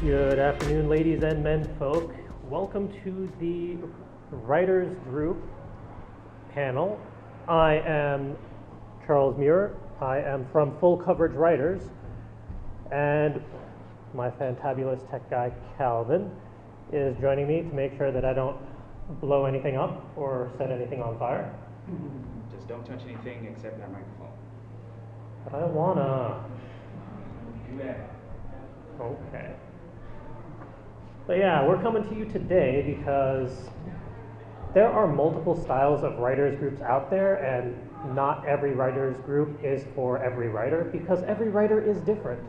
Good afternoon, ladies and men folk. Welcome to the Writers Group panel. I am Charles Muir. I am from Full Coverage Writers, and my fantabulous tech guy Calvin is joining me to make sure that I don't blow anything up or set anything on fire. Just don't touch anything except that microphone. But I wanna. Do that. Okay. But yeah, we're coming to you today because there are multiple styles of writers groups out there, and not every writers group is for every writer because every writer is different.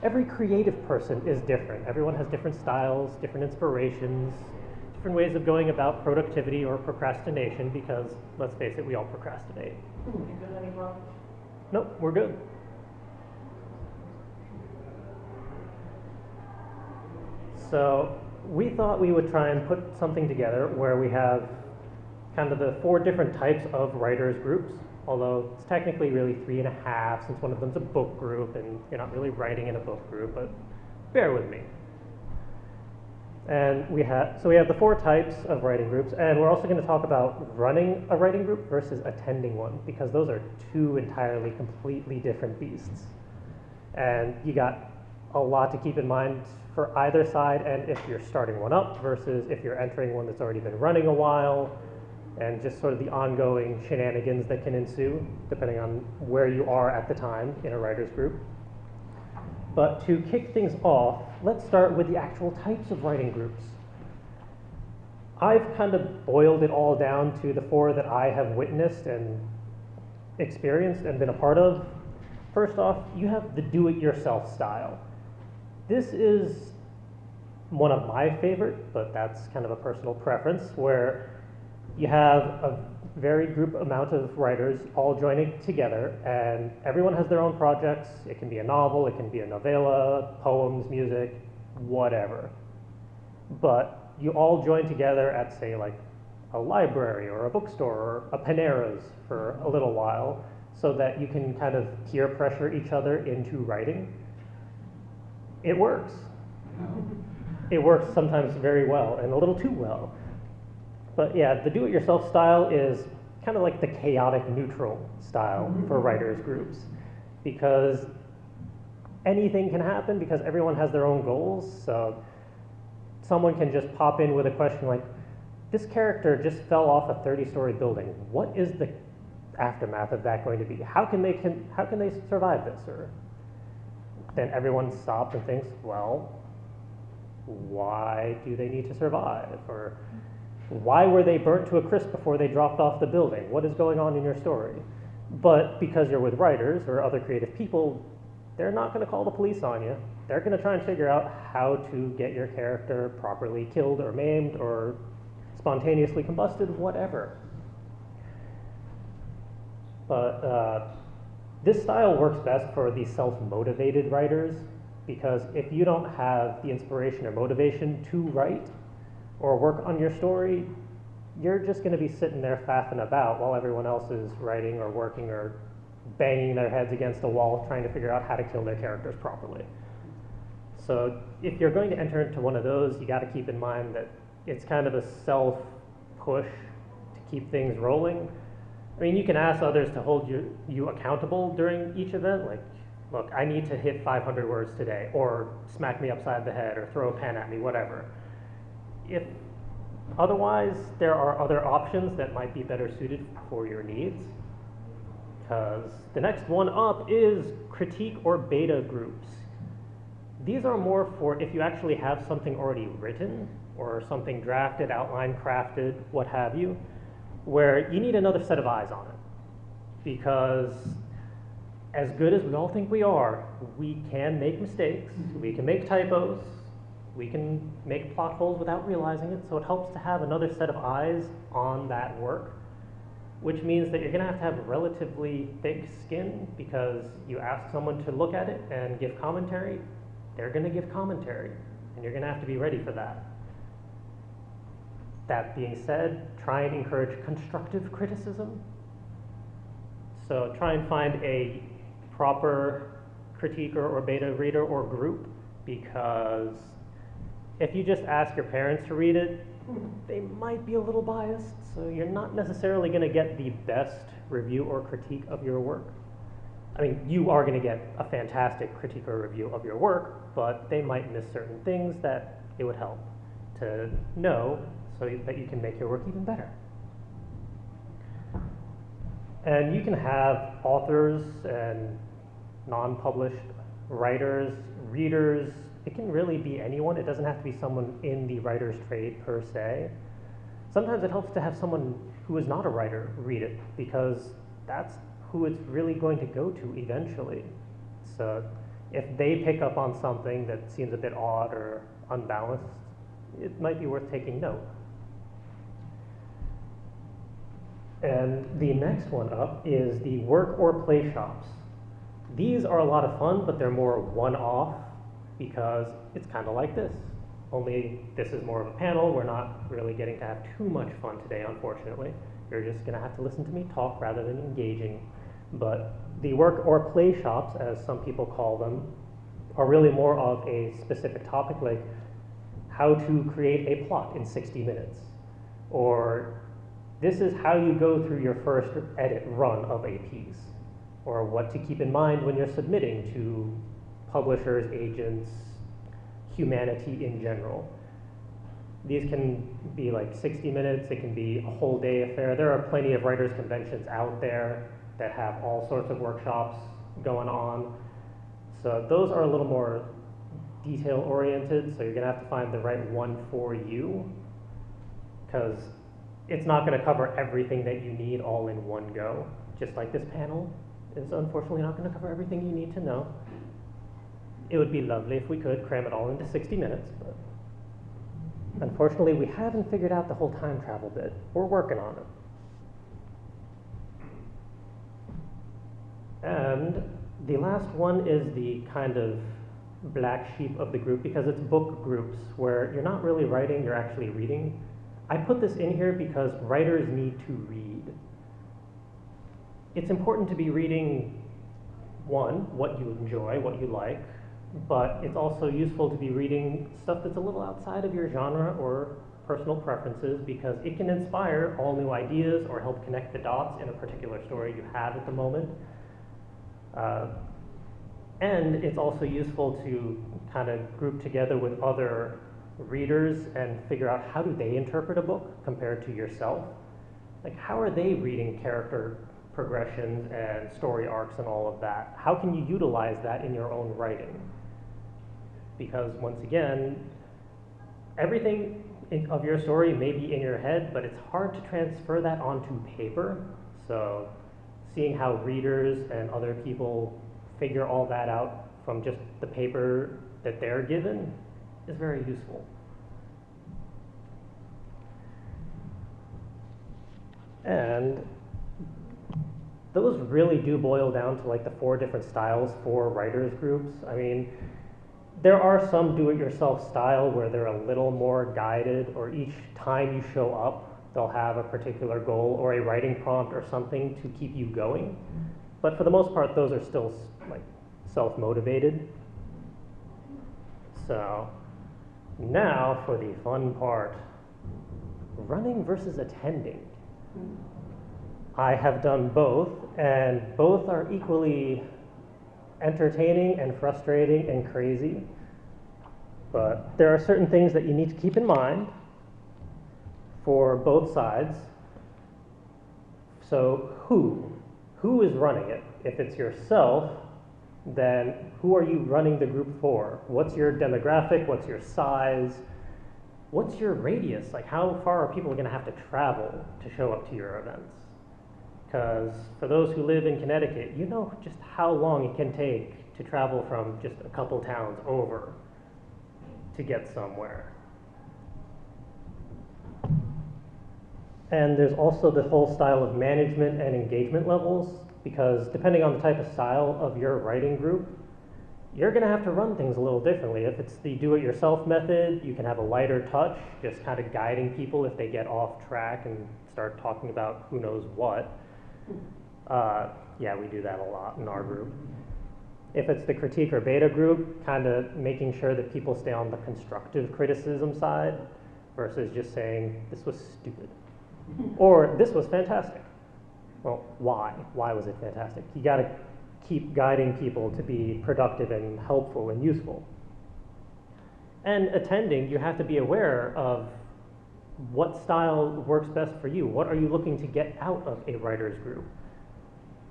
Every creative person is different. Everyone has different styles, different inspirations, different ways of going about productivity or procrastination because, let's face it, we all procrastinate. You got any problems? Nope, we're good. So we thought we would try and put something together where we have kind of the 4 different types of writers groups, although it's technically really 3.5 since one of them's a book group and you're not really writing in a book group, but bear with me. And we have the 4 types of writing groups, and we're also going to talk about running a writing group versus attending one, because those are 2 entirely completely different beasts. And you got a lot to keep in mind for either side, and if you're starting one up versus if you're entering one that's already been running a while, and just sort of the ongoing shenanigans that can ensue depending on where you are at the time in a writer's group. But to kick things off, let's start with the actual types of writing groups. I've kind of boiled it all down to the 4 that I have witnessed and experienced and been a part of. First off, you have the do-it-yourself style. This is one of my favorite, but that's kind of a personal preference, where you have a very group amount of writers all joining together, and everyone has their own projects. It can be a novel, it can be a novella, poems, music, whatever. But you all join together at, say, like a library or a bookstore or a Panera's for a little while, so that you can kind of peer pressure each other into writing. It works. It works sometimes very well and a little too well. But yeah, the do-it-yourself style is kind of like the chaotic neutral style for writers groups, because anything can happen because everyone has their own goals. So someone can just pop in with a question like, this character just fell off a 30-story building. What is the aftermath of that going to be? How can they survive this? Or then everyone stops and thinks, well, why do they need to survive? Or why were they burnt to a crisp before they dropped off the building? What is going on in your story? But because you're with writers or other creative people, they're not going to call the police on you. They're going to try and figure out how to get your character properly killed or maimed or spontaneously combusted, whatever. But this style works best for the self-motivated writers, because if you don't have the inspiration or motivation to write or work on your story, you're just going to be sitting there faffing about while everyone else is writing or working or banging their heads against a wall trying to figure out how to kill their characters properly. So if you're going to enter into one of those, you got to keep in mind that it's kind of a self-push to keep things rolling. I mean, you can ask others to hold you accountable during each event, like, look, I need to hit 500 words today, or smack me upside the head, or throw a pen at me, whatever. If otherwise, there are other options that might be better suited for your needs, because the next one up is critique or beta groups. These are more for if you actually have something already written, or something drafted, outlined, crafted, what have you, where you need another set of eyes on it. Because as good as we all think we are, we can make mistakes, we can make typos, we can make plot holes without realizing it, so it helps to have another set of eyes on that work, which means that you're going to have relatively thick skin, because you ask someone to look at it and give commentary, they're going to give commentary, and you're going to have to be ready for that. That being said, try and encourage constructive criticism. So try and find a proper critiquer or beta reader or group, because if you just ask your parents to read it, they might be a little biased, so you're not necessarily going to get the best review or critique of your work. I mean, you are going to get a fantastic critique or review of your work, but they might miss certain things that it would help to know so that you can make your work even better. And you can have authors and non-published writers, readers. It can really be anyone. It doesn't have to be someone in the writer's trade per se. Sometimes it helps to have someone who is not a writer read it, because that's who it's really going to go to eventually. So if they pick up on something that seems a bit odd or unbalanced, it might be worth taking note. And the next one up is the work or play shops. These are a lot of fun, but they're more one-off, because it's kind of like this. Only this is more of a panel. We're not really getting to have too much fun today, unfortunately. You're just gonna have to listen to me talk rather than engaging. But the work or play shops, as some people call them, are really more of a specific topic, like how to create a plot in 60 minutes. Or this is how you go through your first edit run of a piece. Or what to keep in mind when you're submitting to publishers, agents, humanity in general. These can be like 60 minutes, it can be a whole day affair. There are plenty of writers' conventions out there that have all sorts of workshops going on. So those are a little more detail-oriented, so you're gonna have to find the right one for you, because it's not gonna cover everything that you need all in one go. Just like this panel is unfortunately not gonna cover everything you need to know. It would be lovely if we could cram it all into 60 minutes, but unfortunately we haven't figured out the whole time travel bit. We're working on it. And the last one is the kind of black sheep of the group, because it's book groups where you're not really writing, you're actually reading. I put this in here because writers need to read. It's important to be reading, one, what you enjoy, what you like, but it's also useful to be reading stuff that's a little outside of your genre or personal preferences, because it can inspire all new ideas or help connect the dots in a particular story you have at the moment. And it's also useful to kind of group together with other readers and figure out how do they interpret a book compared to yourself. Like, how are they reading character progressions and story arcs and all of that? How can you utilize that in your own writing? Because once again, everything of your story may be in your head, but it's hard to transfer that onto paper. So seeing how readers and other people figure all that out from just the paper that they're given is very useful. And those really do boil down to like the 4 different styles for writers groups. I mean, there are some do-it-yourself style where they're a little more guided, or each time you show up, they'll have a particular goal or a writing prompt or something to keep you going. But for the most part, those are still like self-motivated. So now for the fun part, running versus attending. I have done both, and both are equally entertaining and frustrating and crazy. But there are certain things that you need to keep in mind for both sides. So who is running it? If it's yourself, then who are you running the group for? What's your demographic? What's your size? What's your radius? Like, how far are people going to have to travel to show up to your events? Because for those who live in Connecticut, you know just how long it can take to travel from just a couple towns over to get somewhere. And there's also the whole style of management and engagement levels, because depending on the type of style of your writing group, you're going to have to run things a little differently. If it's the do-it-yourself method, you can have a lighter touch, just kind of guiding people if they get off track and start talking about who knows what. Yeah, we do that a lot in our group. If it's the critique or beta group, kind of making sure that people stay on the constructive criticism side versus just saying, this was stupid, or this was fantastic. Well, why? Why was it fantastic? You got to keep guiding people to be productive and helpful and useful. And attending, you have to be aware of what style works best for you. What are you looking to get out of a writer's group?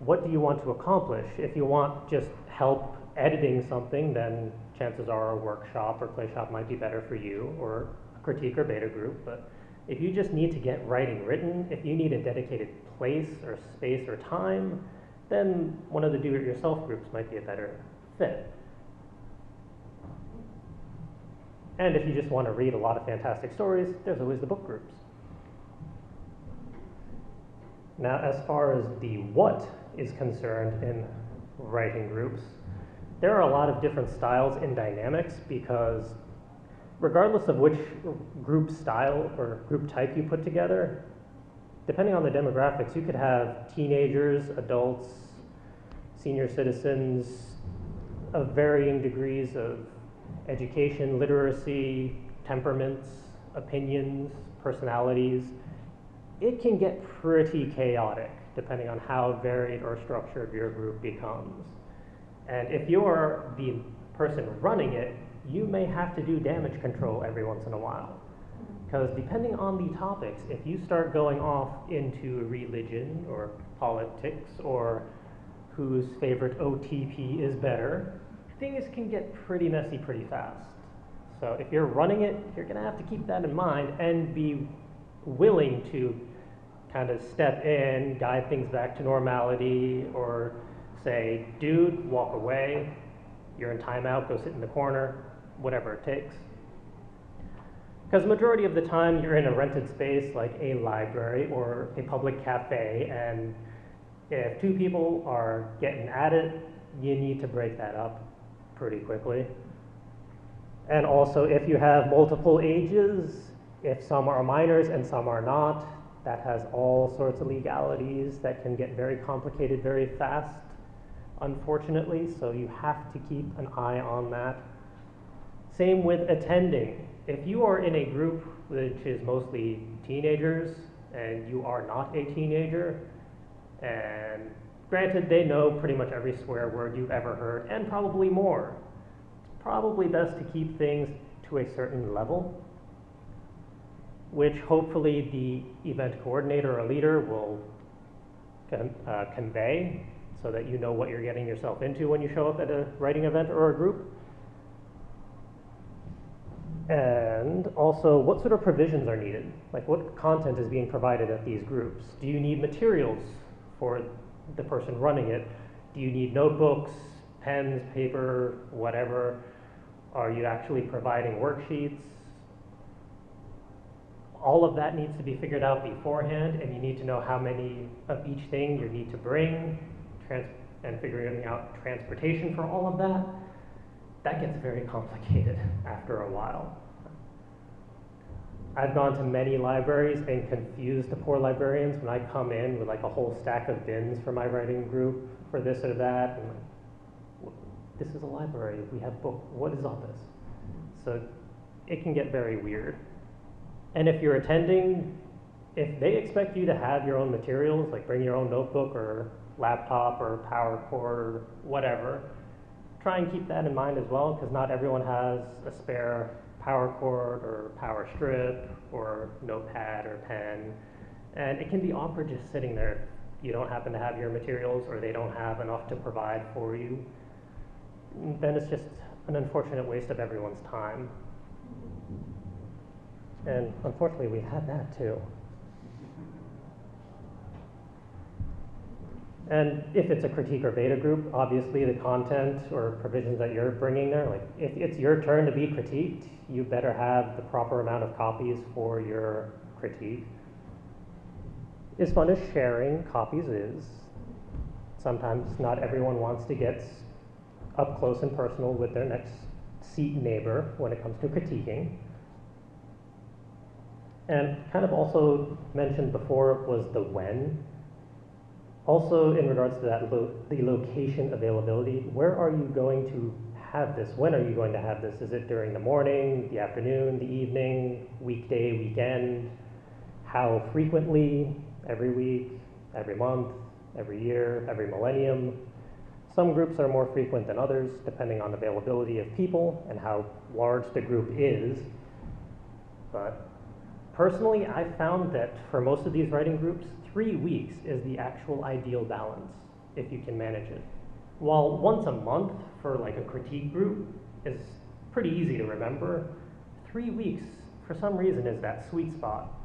What do you want to accomplish? If you want just help editing something, then chances are a workshop or play shop might be better for you, or a critique or beta group. But if you just need to get writing written, if you need a dedicated place or space or time, then one of the do-it-yourself groups might be a better fit. And if you just want to read a lot of fantastic stories, there's always the book groups. Now, as far as the what is concerned in writing groups, there are a lot of different styles and dynamics, because regardless of which group style or group type you put together, depending on the demographics, you could have teenagers, adults, senior citizens of varying degrees of education, literacy, temperaments, opinions, personalities. It can get pretty chaotic depending on how varied or structured your group becomes. And if you're the person running it, you may have to do damage control every once in a while. Because depending on the topics, if you start going off into religion or politics or whose favorite OTP is better, things can get pretty messy pretty fast. So if you're running it, you're going to have to keep that in mind and be willing to kind of step in, guide things back to normality, or say, dude, walk away, you're in timeout, go sit in the corner, whatever it takes. Because the majority of the time you're in a rented space like a library or a public cafe, and if two people are getting at it, you need to break that up pretty quickly. And also, if you have multiple ages, if some are minors and some are not, that has all sorts of legalities that can get very complicated very fast, unfortunately, so you have to keep an eye on that. Same with attending. If you are in a group which is mostly teenagers and you are not a teenager, and granted they know pretty much every swear word you've ever heard and probably more, it's probably best to keep things to a certain level, which hopefully the event coordinator or leader will convey, so that you know what you're getting yourself into when you show up at a writing event or a group. And also, what sort of provisions are needed? Like, what content is being provided at these groups? Do you need materials for the person running it? Do you need notebooks, pens, paper, whatever? Are you actually providing worksheets? All of that needs to be figured out beforehand, and you need to know how many of each thing you need to bring, and figuring out transportation for all of that. That gets very complicated after a while. I've gone to many libraries and confused the poor librarians when I come in with like a whole stack of bins for my writing group for this or that. And like, this is a library, we have books, what is all this? So it can get very weird. And if you're attending, if they expect you to have your own materials, like bring your own notebook or laptop or power cord or whatever, try and keep that in mind as well, because not everyone has a spare power cord or power strip or notepad or pen. And it can be awkward just sitting there if you don't happen to have your materials or they don't have enough to provide for you. Then it's just an unfortunate waste of everyone's time. And unfortunately, we've had that too. And if it's a critique or beta group, obviously the content or provisions that you're bringing there, like if it's your turn to be critiqued, you better have the proper amount of copies for your critique. As fun as sharing copies is, sometimes not everyone wants to get up close and personal with their next seat neighbor when it comes to critiquing. And kind of also mentioned before was the when. Also in regards to that, the location availability, where are you going to have this? When are you going to have this? Is it during the morning, the afternoon, the evening, weekday, weekend? How frequently? Every week, every month, every year, every millennium? Some groups are more frequent than others, depending on availability of people and how large the group is. But personally, I found that for most of these writing groups, 3 weeks is the actual ideal balance, if you can manage it. While once a month for like a critique group is pretty easy to remember, 3 weeks, for some reason, is that sweet spot.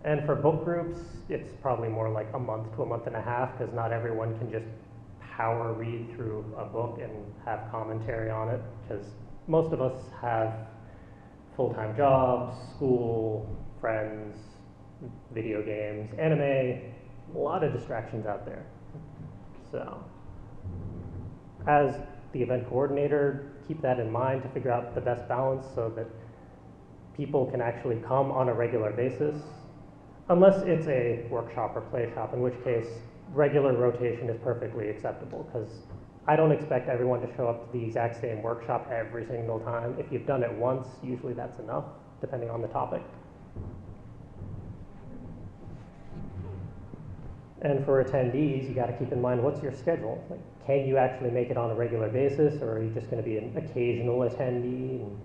And for book groups, it's probably more like a month to a month and a half, because not everyone can just power read through a book and have commentary on it, because most of us have full-time jobs, school, friends, video games, anime, a lot of distractions out there. So, as the event coordinator, keep that in mind to figure out the best balance so that people can actually come on a regular basis, unless it's a workshop or play shop, in which case regular rotation is perfectly acceptable, because I don't expect everyone to show up to the exact same workshop every single time. If you've done it once, usually that's enough, depending on the topic. And for attendees, you got to keep in mind, what's your schedule? Like, can you actually make it on a regular basis, or are you just going to be an occasional attendee? And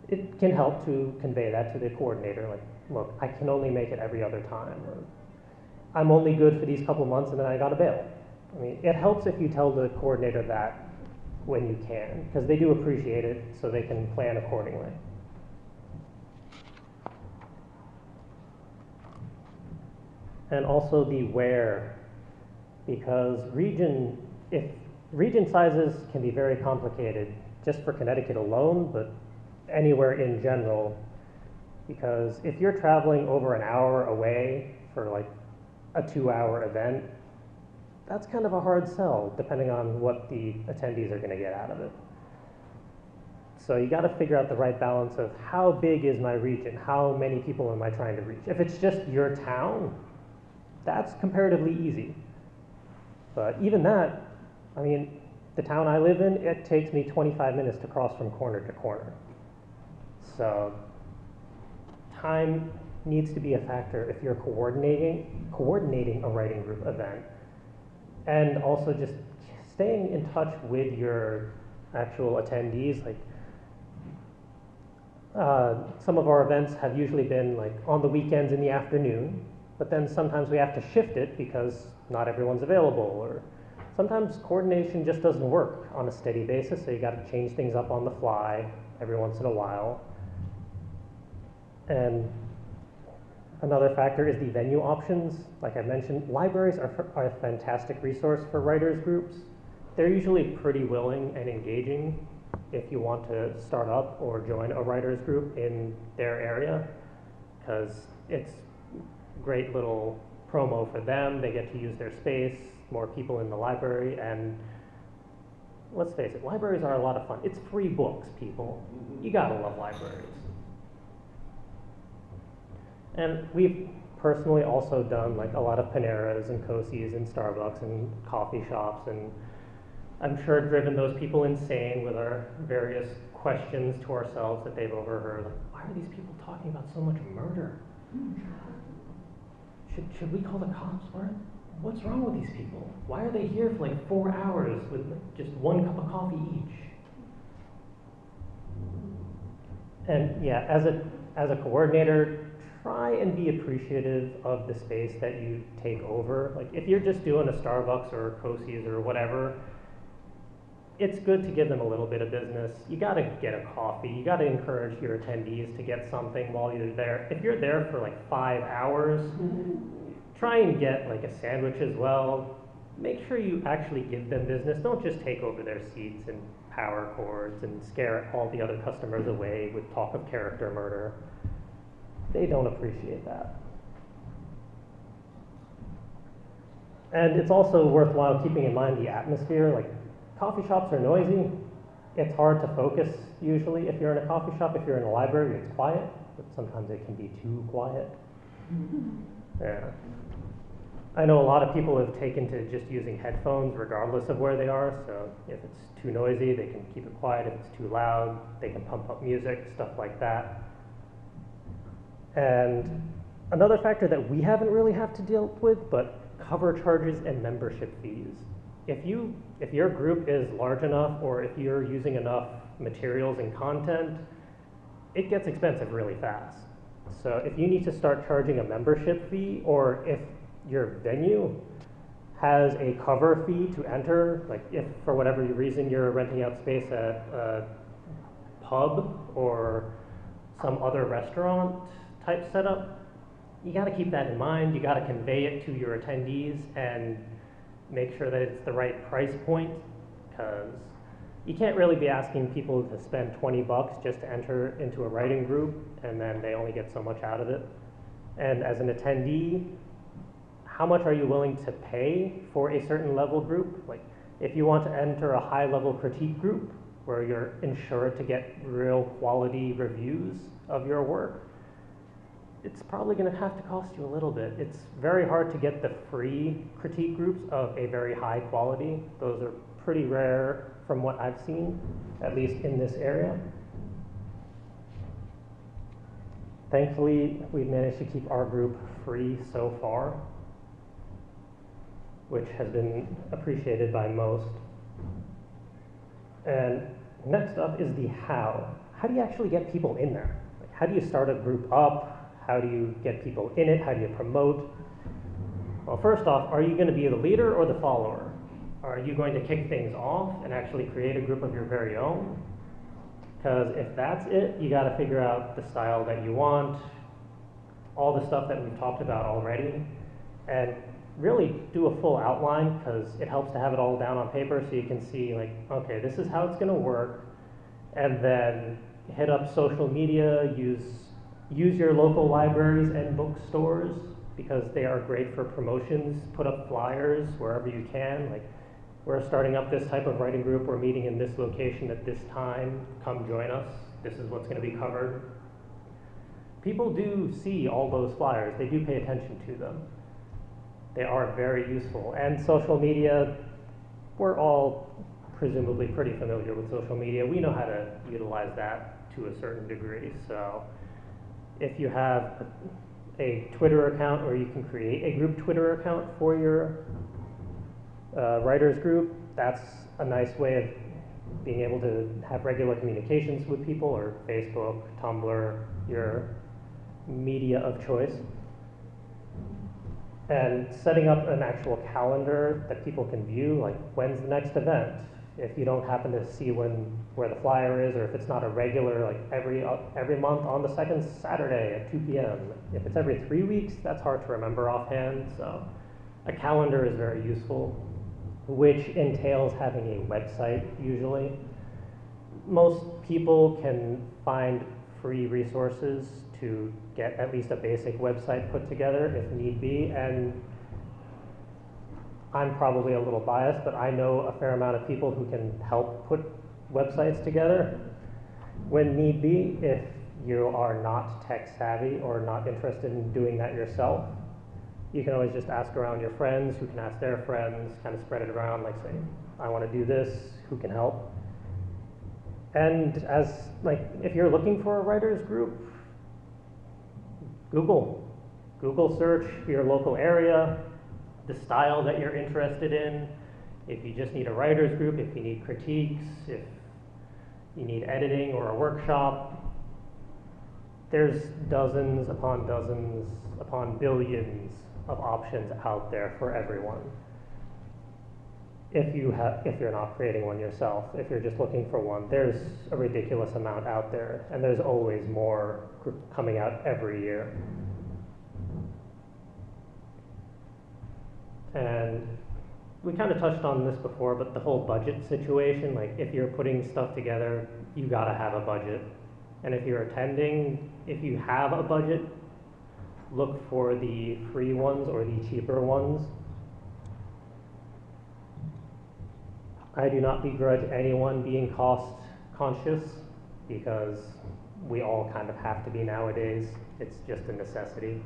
it can help to convey that to the coordinator, like, look, I can only make it every other time, or I'm only good for these couple months and then I got to bail. I mean, it helps if you tell the coordinator that when you can, because they do appreciate it, so they can plan accordingly. And also the where, because region sizes can be very complicated just for Connecticut alone, but anywhere in general, because if you're traveling over an hour away for like a 2-hour event, that's kind of a hard sell depending on what the attendees are going to get out of it. So you got to figure out the right balance of how big is my region, how many people am I trying to reach. If it's just your town, that's comparatively easy. But even that, I mean, the town I live in, it takes me 25 minutes to cross from corner to corner. So time needs to be a factor if you're coordinating a writing group event. And also just staying in touch with your actual attendees. Like, some of our events have usually been like on the weekends in the afternoon, but then sometimes we have to shift it because not everyone's available, or sometimes coordination just doesn't work on a steady basis, so you got to change things up on the fly every once in a while. And another factor is the venue options. Like I mentioned, libraries are a fantastic resource for writers groups. They're usually pretty willing and engaging if you want to start up or join a writers group in their area, because it's great little promo for them. They get to use their space, more people in the library, and let's face it, libraries are a lot of fun. It's free books, people. You gotta love libraries. And we've personally also done like a lot of Paneras and Kosi's and Starbucks and coffee shops, and I'm sure driven those people insane with our various questions to ourselves that they've overheard. Like, why are these people talking about so much murder? Should we call the cops? What's wrong with these people? Why are they here for like 4 hours with just 1 cup of coffee each? And yeah, as a coordinator, try and be appreciative of the space that you take over. Like, if you're just doing a Starbucks or a Kosi's or whatever, it's good to give them a little bit of business. You gotta get a coffee. You gotta encourage your attendees to get something while you're there. If you're there for like 5 hours, try and get like a sandwich as well. Make sure you actually give them business. Don't just take over their seats and power cords and scare all the other customers away with talk of character murder. They don't appreciate that. And it's also worthwhile keeping in mind the atmosphere. Like, Coffee shops are noisy. It's hard to focus usually if you're in a coffee shop. If you're in a library, it's quiet, but sometimes it can be too quiet. Yeah. I know a lot of people have taken to just using headphones regardless of where they are, so if it's too noisy, they can keep it quiet. If it's too loud, they can pump up music, stuff like that. And another factor that we haven't really had to deal with, but cover charges and membership fees. If your group is large enough, or if you're using enough materials and content, it gets expensive really fast. So if you need to start charging a membership fee, or if your venue has a cover fee to enter, like if for whatever reason you're renting out space at a pub or some other restaurant type setup, you got to keep that in mind. You got to convey it to your attendees and make sure that it's the right price point, because you can't really be asking people to spend 20 bucks just to enter into a writing group and then they only get so much out of it. And as an attendee, how much are you willing to pay for a certain level group? Like if you want to enter a high level critique group where you're ensured to get real quality reviews of your work, it's probably going to have to cost you a little bit. It's very hard to get the free critique groups of a very high quality. Those are pretty rare from what I've seen, at least in this area. Thankfully, we've managed to keep our group free so far, which has been appreciated by most. And next up is the how. How do you actually get people in there? Like, how do you start a group up? How do you get people in it? How do you promote? Well, first off, are you going to be the leader or the follower? Are you going to kick things off and actually create a group of your very own? Because if that's it, you got to figure out the style that you want, all the stuff that we've talked about already, and really do a full outline, because it helps to have it all down on paper so you can see, like, okay, this is how it's going to work. And then hit up social media, use your local libraries and bookstores, because they are great for promotions. Put up flyers wherever you can, like, we're starting up this type of writing group, we're meeting in this location at this time, come join us, this is what's going to be covered. People do see all those flyers, they do pay attention to them. They are very useful. And social media, we're all presumably pretty familiar with social media. We know how to utilize that to a certain degree. So if you have a Twitter account, or you can create a group Twitter account for your writers group, that's a nice way of being able to have regular communications with people, or Facebook, Tumblr, your media of choice. And setting up an actual calendar that people can view, like when's the next event? If you don't happen to see where the flyer is, or if it's not a regular, like every month on the second Saturday at 2 p.m. If it's every 3 weeks, that's hard to remember offhand. So a calendar is very useful, which entails having a website usually. Most people can find free resources to get at least a basic website put together if need be, and I'm probably a little biased, but I know a fair amount of people who can help put websites together when need be, if you are not tech savvy or not interested in doing that yourself. You can always just ask around your friends, who can ask their friends, kind of spread it around, like say, I want to do this, who can help? And as, like, if you're looking for a writers group, Google search your local area, the style that you're interested in. If you just need a writers group, if you need critiques, if you need editing or a workshop, there's dozens upon billions of options out there for everyone. If you're not creating one yourself, if you're just looking for one, there's a ridiculous amount out there, and there's always more coming out every year. And we kind of touched on this before, but the whole budget situation, like if you're putting stuff together, you gotta have a budget. And if you're attending, if you have a budget, look for the free ones or the cheaper ones. I do not begrudge anyone being cost conscious because we all kind of have to be nowadays. It's just a necessity.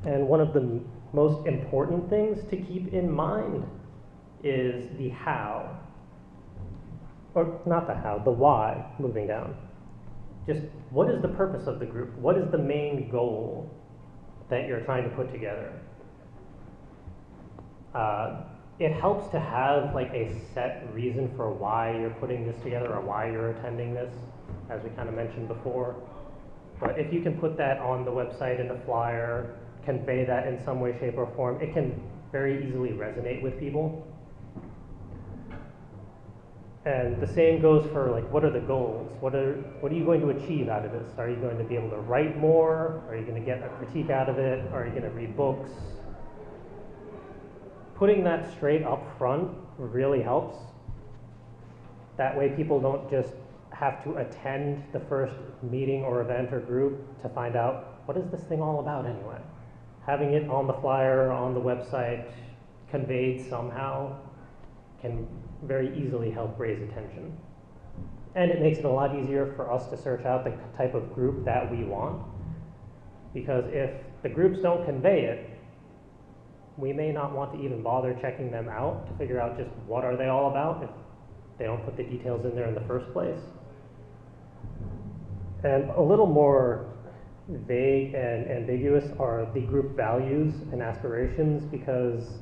And one of the most important things to keep in mind is the how. Or not the how, the why, moving down. Just what is the purpose of the group? What is the main goal that you're trying to put together? It helps to have like a set reason for why you're putting this together or why you're attending this, as we kind of mentioned before. But if you can put that on the website in a flyer, convey that in some way, shape, or form, it can very easily resonate with people. And the same goes for like, what are the goals? What are you going to achieve out of this? Are you going to be able to write more? Are you going to get a critique out of it? Are you going to read books? Putting that straight up front really helps. That way people don't just have to attend the first meeting or event or group to find out, what is this thing all about anyway? Having it on the flyer, on the website, conveyed somehow can very easily help raise attention. And it makes it a lot easier for us to search out the type of group that we want. Because if the groups don't convey it, we may not want to even bother checking them out to figure out just what are they all about if they don't put the details in there in the first place. And a little more vague and ambiguous are the group values and aspirations, because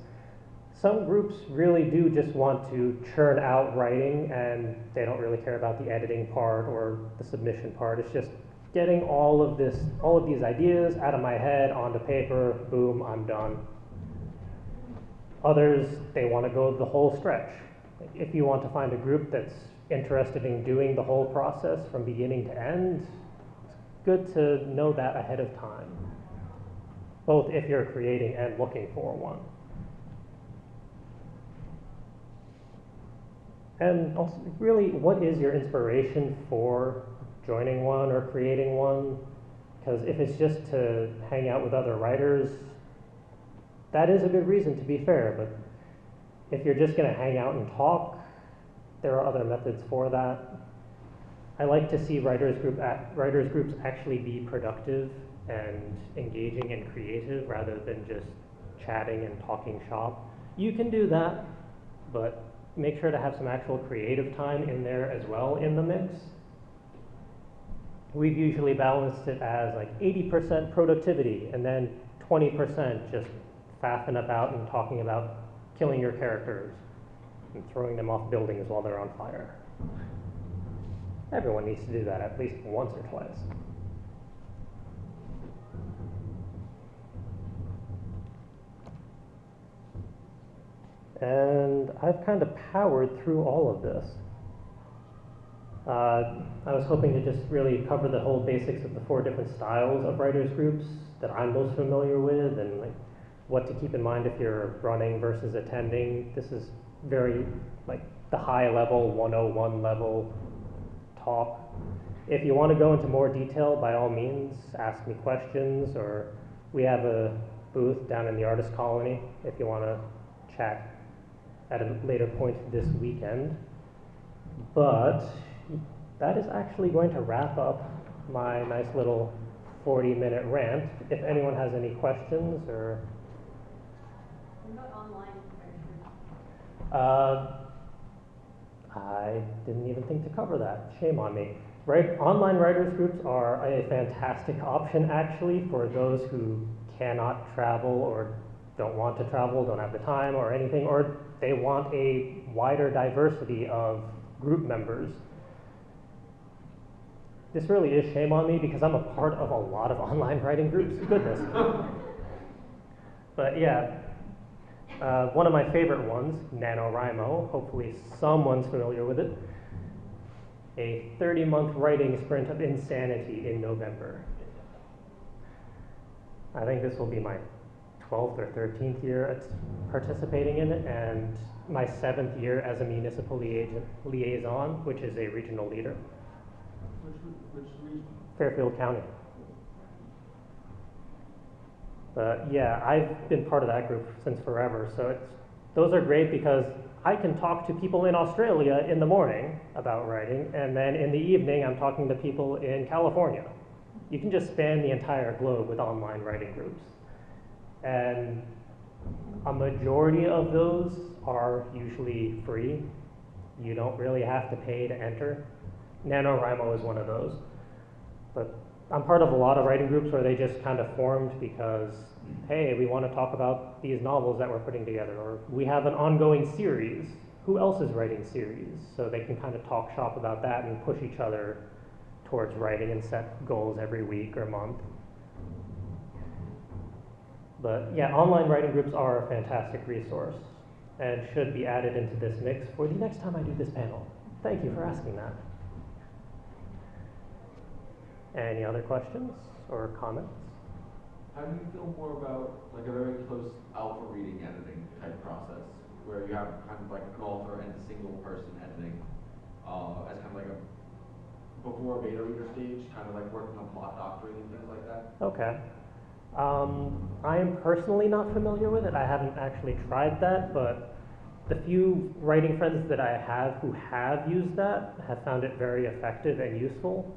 some groups really do just want to churn out writing and they don't really care about the editing part or the submission part. It's just getting all of these ideas out of my head onto paper, boom, I'm done. Others, they want to go the whole stretch. If you want to find a group that's interested in doing the whole process from beginning to end, it's good to know that ahead of time, both if you're creating and looking for one. And also, really, what is your inspiration for joining one or creating one? Because if it's just to hang out with other writers, that is a good reason, to be fair, but if you're just going to hang out and talk, there are other methods for that. I like to see writers groups actually be productive and engaging and creative rather than just chatting and talking shop. You can do that, but make sure to have some actual creative time in there as well in the mix. We've usually balanced it as like 80% productivity and then 20% just faffing about and talking about killing your characters and throwing them off buildings while they're on fire. Everyone needs to do that at least once or twice. And I've kind of powered through all of this. I was hoping to just really cover the whole basics of the 4 different styles of writers groups that I'm most familiar with, and like what to keep in mind if you're running versus attending. This is very like the high level, 101 level talk. If you want to go into more detail, by all means, ask me questions, or we have a booth down in the artist colony if you want to chat at a later point this weekend. But that is actually going to wrap up my nice little 40-minute rant. If anyone has any questions or... What about online writers? I didn't even think to cover that. Shame on me. Right? Online writers groups are a fantastic option actually for those who cannot travel or don't want to travel, don't have the time or anything, or they want a wider diversity of group members. This really is shame on me because I'm a part of a lot of online writing groups. Goodness. But yeah, one of my favorite ones, Nanowrimo, hopefully someone's familiar with it. A 30-month writing sprint of insanity in November. I think this will be my 12th or 13th year at participating in it, and my 7th year as a municipal liaison, which is a regional leader. Which region? Fairfield County. But yeah, I've been part of that group since forever, so those are great because I can talk to people in Australia in the morning about writing, and then in the evening I'm talking to people in California. You can just span the entire globe with online writing groups. And a majority of those are usually free. You don't really have to pay to enter. Nanowrimo is one of those. But I'm part of a lot of writing groups where they just kind of formed because, hey, we want to talk about these novels that we're putting together, or we have an ongoing series. Who else is writing series? So they can kind of talk shop about that and push each other towards writing and set goals every week or month. But yeah, online writing groups are a fantastic resource and should be added into this mix for the next time I do this panel. Thank you for asking that. Any other questions or comments? How do you feel more about like a very close alpha reading editing type process, where you have kind of like an author and a single person editing as kind of like a before a beta reader stage, kind of like working on plot doctoring and things like that? Okay. I am personally not familiar with it. I haven't actually tried that, but the few writing friends that I have who have used that have found it very effective and useful.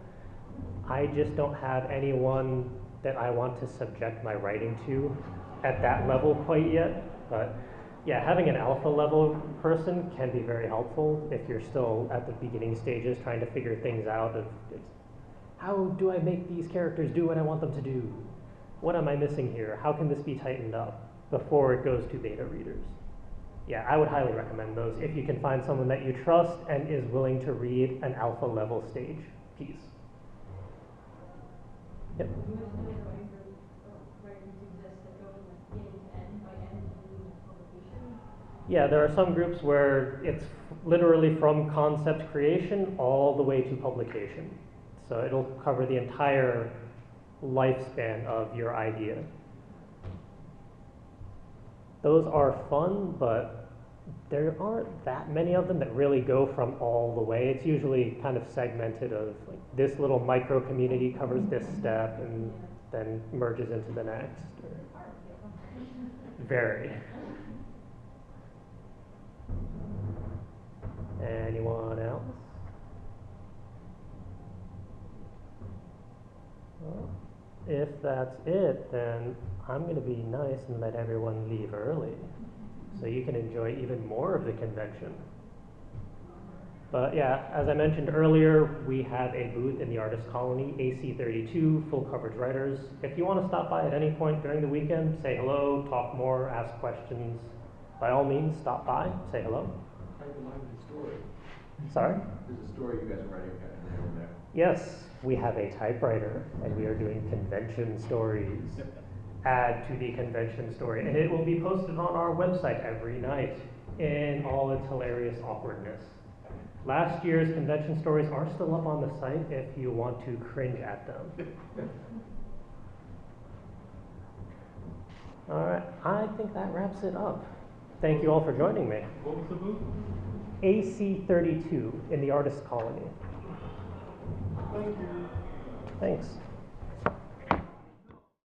I just don't have anyone that I want to subject my writing to at that level quite yet. But yeah, having an alpha level person can be very helpful if you're still at the beginning stages trying to figure things out of how do I make these characters do what I want them to do? What am I missing here? How can this be tightened up before it goes to beta readers? Yeah, I would highly recommend those if you can find someone that you trust and is willing to read an alpha level stage piece. Yep. You mentioned that writing groups exist that go from like beginning to end by end including publication. Yeah, there are some groups where it's literally from concept creation all the way to publication. So it'll cover the entire lifespan of your idea. Those are fun, but there aren't that many of them that really go from all the way. It's usually kind of segmented of like this little micro community covers this step and then merges into the next. Very. Anyone else? Well, if that's it, then I'm going to be nice and let everyone leave early so you can enjoy even more of the convention. But yeah, as I mentioned earlier, we have a booth in the Artist Colony, AC32, full coverage writers. If you want to stop by at any point during the weekend, say hello, talk more, ask questions, by all means, stop by, say hello. I remind the story. Sorry? There's a story you guys are writing over there. Yes, we have a typewriter, and we are doing convention stories. Add to the convention story, and it will be posted on our website every night in all its hilarious awkwardness. Last year's convention stories are still up on the site if you want to cringe at them. All right, I think that wraps it up. Thank you all for joining me. What was the booth? AC32 in the Artist Colony. Thank you. Thanks.